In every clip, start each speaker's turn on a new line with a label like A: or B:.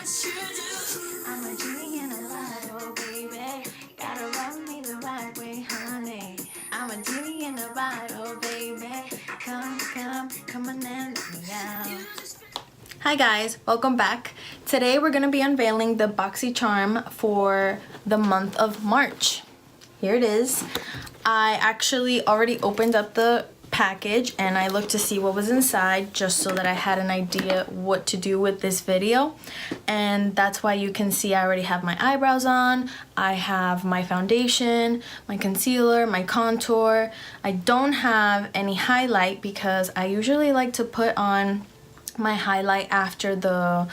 A: I'm a genie in a bottle, baby. Gotta rub me the right way, honey. I'm a genie in a bottle, baby. Come on and let me out. Hi guys, welcome back. Today we're gonna be unveiling the Boxycharm for the month of March. Here it is. I actually already opened up the package and I looked to see what was inside just so that I had an idea what to do with this video, and that's why you can see I already have my eyebrows on. I have my foundation, my concealer, my contour. I don't have any highlight because I usually like to put on my highlight after the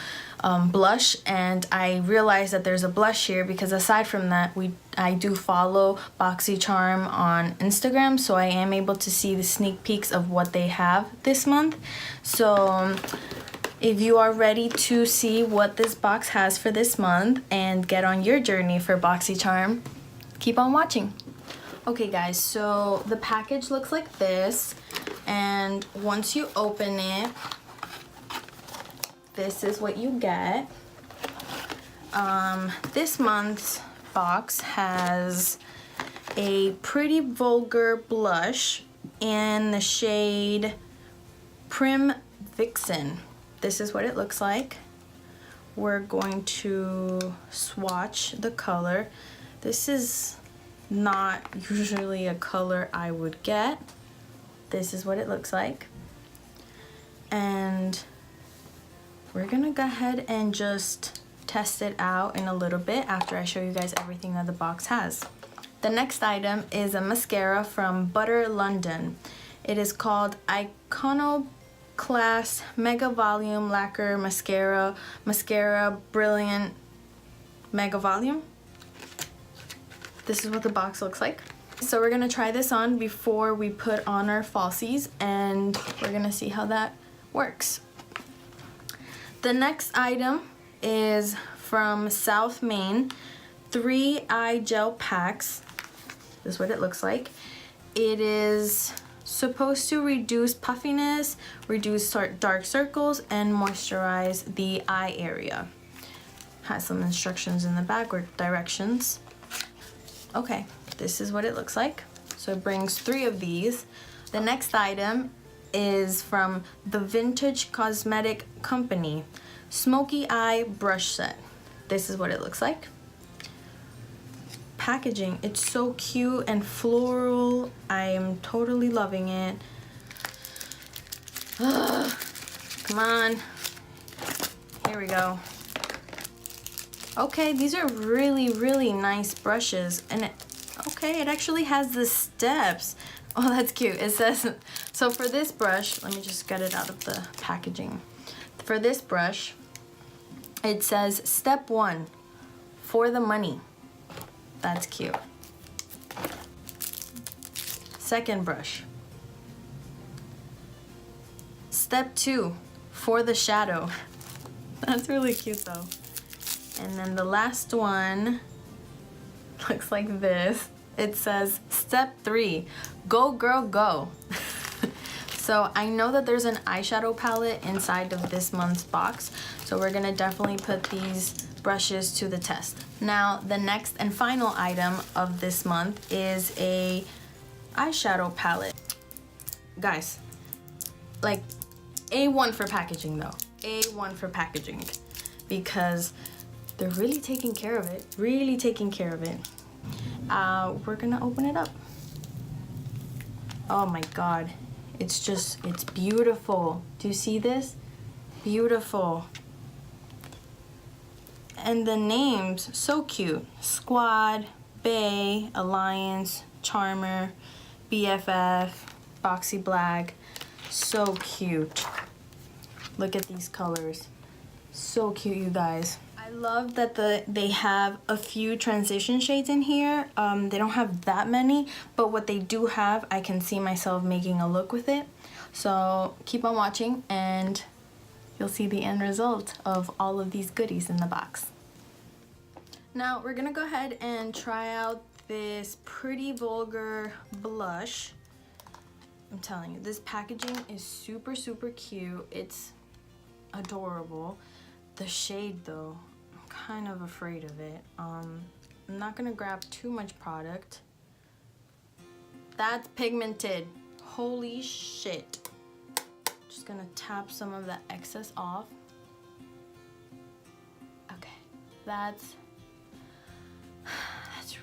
A: blush, and I realized that there's a blush here because aside from that I do follow Boxycharm on Instagram, so I am able to see the sneak peeks of what they have this month. So if you are ready to see what this box has for this month and get on your journey for Boxycharm, keep on watching. Okay guys, so the package looks like this, and once you open it, this is what you get. This month's box has a Pretty Vulgar blush in the shade Prim Vixen. This is what it looks like. We're going to swatch the color. This is not usually a color I would get. This is what it looks like. And we're gonna go ahead and just test it out in a little bit after I show you guys everything that the box has. The next item is a mascara from Butter London. It is called Iconoclast Mega Volume Lacquer Mascara Brilliant Mega Volume. This is what the box looks like. So we're gonna try this on before we put on our falsies, and we're gonna see how that works. The next item is from South Main, 3 eye gel packs. This is what it looks like. It is supposed to reduce puffiness, reduce dark circles, and moisturize the eye area. Has some instructions in the back or directions. Okay, this is what it looks like. So it brings 3 of these. The next item is from the Vintage Cosmetic Company Smoky Eye Brush Set. This is what it looks like. Packaging, it's so cute and floral. I am totally loving it. Come on. Here we go. Okay, these are really nice brushes, and it actually has the steps. Oh, that's cute. It says, so for this brush, let me just get it out of the packaging. For this brush, it says step 1, for the money. That's cute. Second brush. Step 2, for the shadow. That's really cute though. And then the last one looks like this. It says step 3, go girl go. So I know that there's an eyeshadow palette inside of this month's box, so we're gonna definitely put these brushes to the test. Now the next and final item of this month is a eyeshadow palette. Guys, like A1 for packaging though. A1 for packaging, because they're really taking care of it. Really taking care of it. We're gonna open it up. Oh my god. It's beautiful. Do you see this? Beautiful. And the names, so cute. Squad, Bay, Alliance, Charmer, BFF, Boxy Black. So cute. Look at these colors. So cute, you guys. I love that they have a few transition shades in here. They don't have that many, but what they do have, I can see myself making a look with it. So keep on watching and you'll see the end result of all of these goodies in the box. Now we're gonna go ahead and try out this Pretty Vulgar blush. I'm telling you, this packaging is super cute. It's adorable. the shade though, I'm kind of afraid of it. I'm not gonna grab too much product. That's pigmented. Holy shit. Just gonna tap some of the excess off. Okay, that's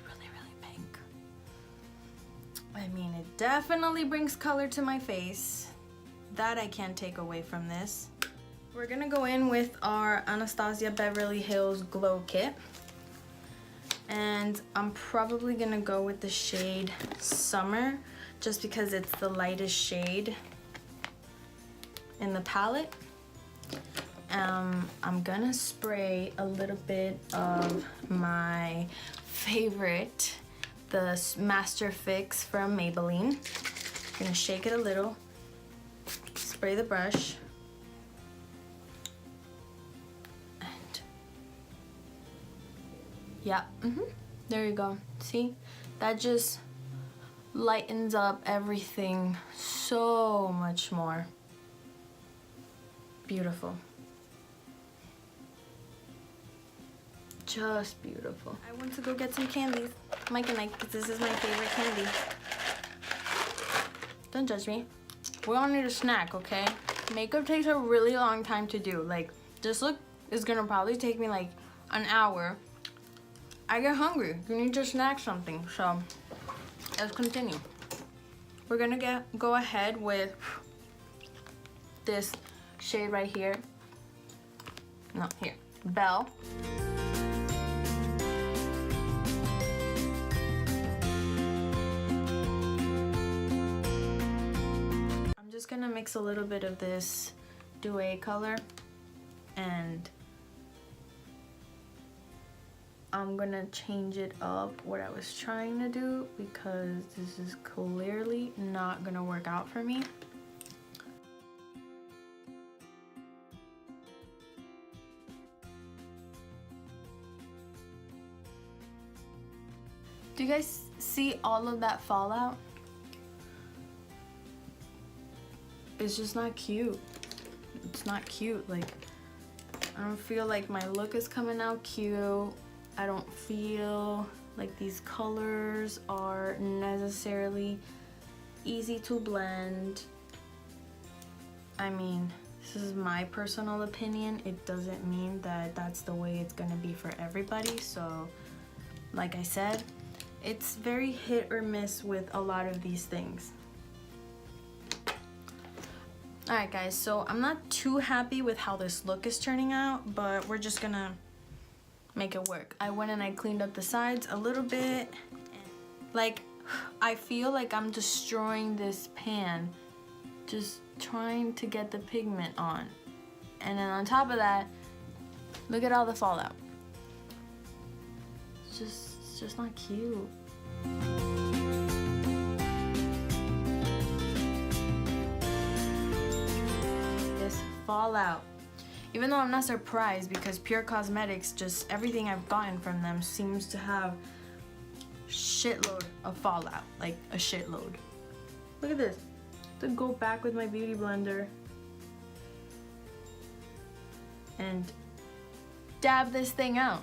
A: really, really pink. I mean, it definitely brings color to my face. That I can't take away from this. We're gonna go in with our Anastasia Beverly Hills Glow Kit. And I'm probably gonna go with the shade Summer, just because it's the lightest shade in the palette. I'm gonna spray a little bit of my favorite, the Master Fix from Maybelline. Gonna shake it a little, spray the brush, and yeah, there you go. See, that just lightens up everything so much more. Beautiful. Just beautiful. I went to go get some candies. Mike and Ike, because this is my favorite candy. Don't judge me. We all need a snack, okay? Makeup takes a really long time to do. Like, this look is gonna probably take me like an hour. I get hungry. You need to snack something. So, let's continue. We're gonna go ahead with this shade right here. No, here. Belle. I'm just gonna mix a little bit of this Douai color, and I'm gonna change it up what I was trying to do, because this is clearly not gonna work out for me. Do you guys see all of that fallout? It's just not cute. It's not cute. Like, I don't feel like my look is coming out cute. I don't feel like these colors are necessarily easy to blend. I mean, this is my personal opinion. It doesn't mean that that's the way it's gonna be for everybody. So, like I said, it's very hit or miss with a lot of these things. Alright guys, so I'm not too happy with how this look is turning out, but we're just gonna make it work. I went and I cleaned up the sides a little bit. Like, I feel like I'm destroying this pan just trying to get the pigment on. And then on top of that, look at all the fallout. It's just not cute. This fallout. Even though I'm not surprised, because Pure Cosmetics, just everything I've gotten from them seems to have shitload of fallout, like a shitload. Look at this. To go back with my beauty blender and dab this thing out.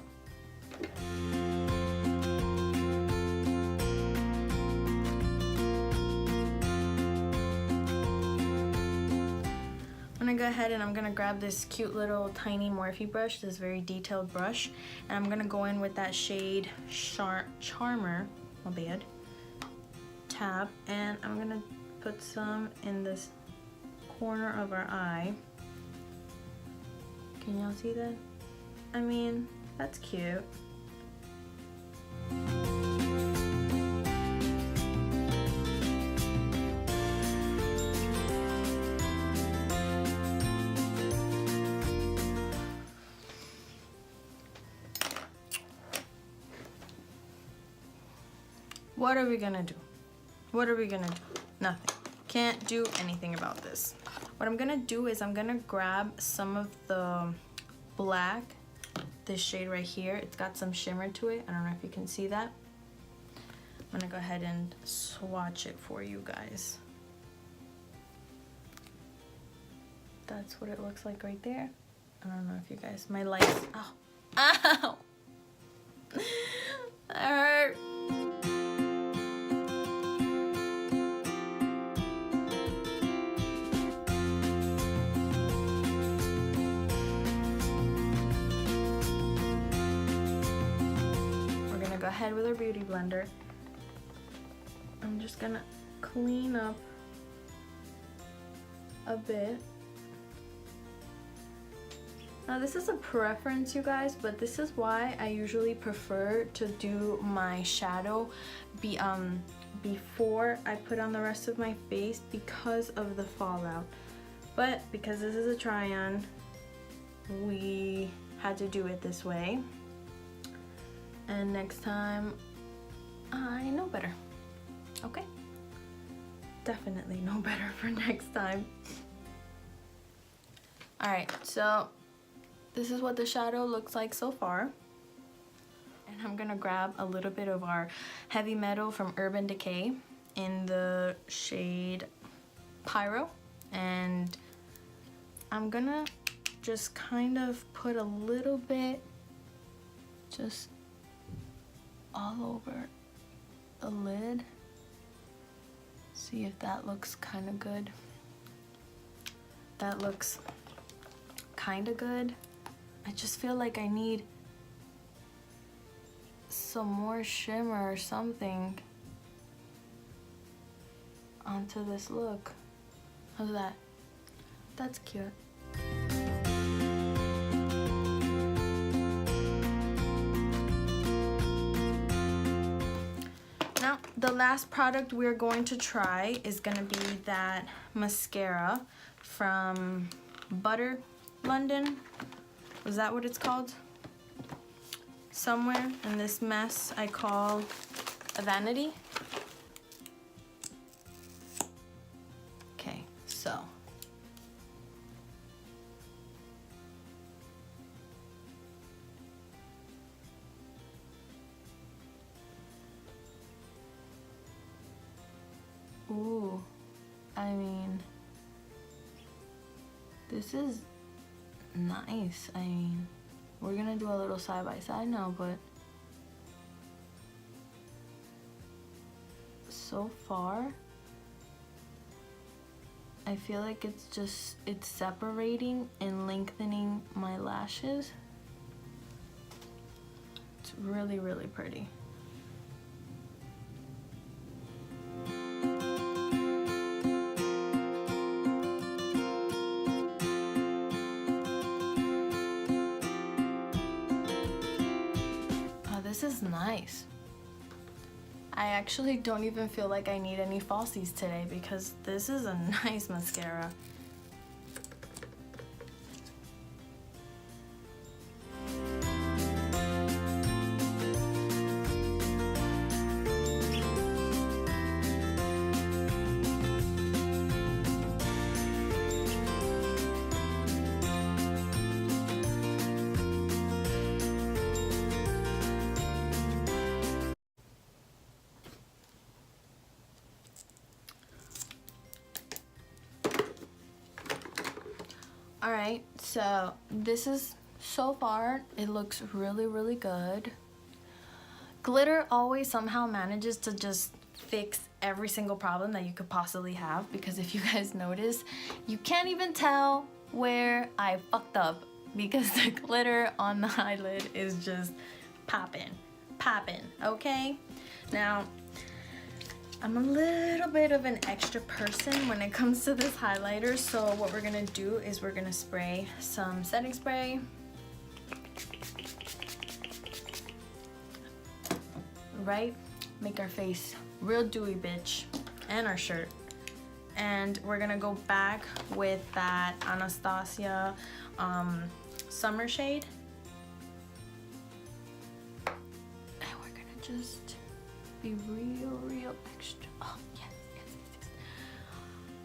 A: I'm gonna go ahead and I'm gonna grab this cute little tiny Morphe brush, this very detailed brush, and I'm gonna go in with that shade Charmer, my bad, tap, and I'm gonna put some in this corner of our eye. Can y'all see that? I mean, that's cute. What are we gonna do? What are we gonna do? Nothing. Can't do anything about this. What I'm gonna do is I'm gonna grab some of the black, this shade right here. It's got some shimmer to it. I don't know if you can see that. I'm gonna go ahead and swatch it for you guys. That's what it looks like right there. I don't know if you guys, my lights, oh, ow, that hurt. We're gonna go ahead with our beauty blender. I'm just gonna clean up a bit. Now this is a preference, you guys, but this is why I usually prefer to do my shadow before I put on the rest of my face because of the fallout. But because this is a try-on, we had to do it this way. And next time, I know better. Okay? Definitely know better for next time. Alright, so this is what the shadow looks like so far. And I'm gonna grab a little bit of our Heavy Metal from Urban Decay in the shade Pyro. And I'm gonna just kind of put a little bit just all over the lid. See if that looks kind of good. That looks kind of good. I just feel like I need some more shimmer or something onto this look. How's that? That's cute. Now, the last product we're going to try is gonna be that mascara from Butter London. Was that what it's called? Somewhere in this mess I call a vanity. Okay, so. Ooh, I mean, this is nice. I mean, we're gonna do a little side by side now, but so far I feel like it's separating and lengthening my lashes. It's really, really pretty. This is nice. I actually don't even feel like I need any falsies today because this is a nice mascara. Alright, so this is, so far, it looks really, really good. Glitter always somehow manages to just fix every single problem that you could possibly have, because if you guys notice, you can't even tell where I fucked up because the glitter on the eyelid is just popping, okay? Now, I'm a little bit of an extra person when it comes to this highlighter, so what we're gonna do is we're gonna spray some setting spray. Right? Make our face real dewy, bitch. And our shirt. And we're gonna go back with that Anastasia summer shade. And we're gonna just be real extra. Oh, yes.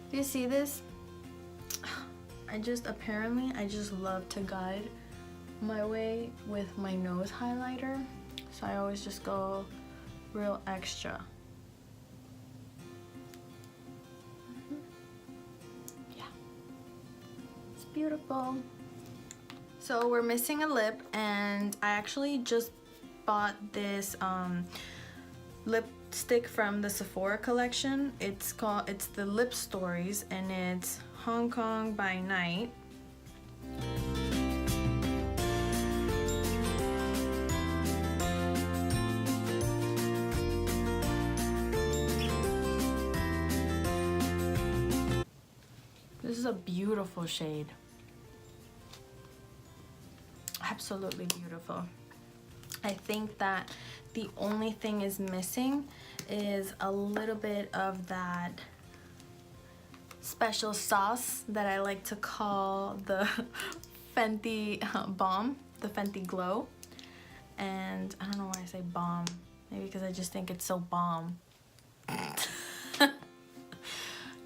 A: Do you see this? I just love to guide my way with my nose highlighter. So I always just go real extra. Yeah. It's beautiful. So we're missing a lip, and I actually just bought this lipstick from the Sephora collection. It's the Lip Stories, and it's Hong Kong by Night. This is a beautiful shade. Absolutely beautiful. I think that the only thing is missing is a little bit of that special sauce that I like to call the Fenty Balm, the Fenty Glow. And I don't know why I say bomb. Maybe because I just think it's so bomb.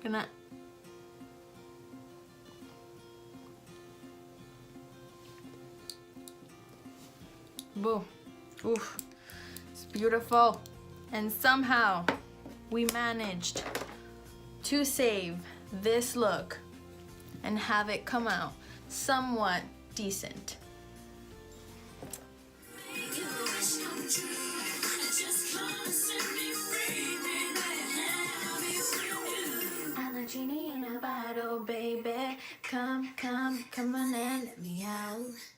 A: Gonna boo. Oof. It's beautiful. And somehow we managed to save this look and have it come out somewhat decent. I'm a genie in a bottle, baby. Come on and let me out.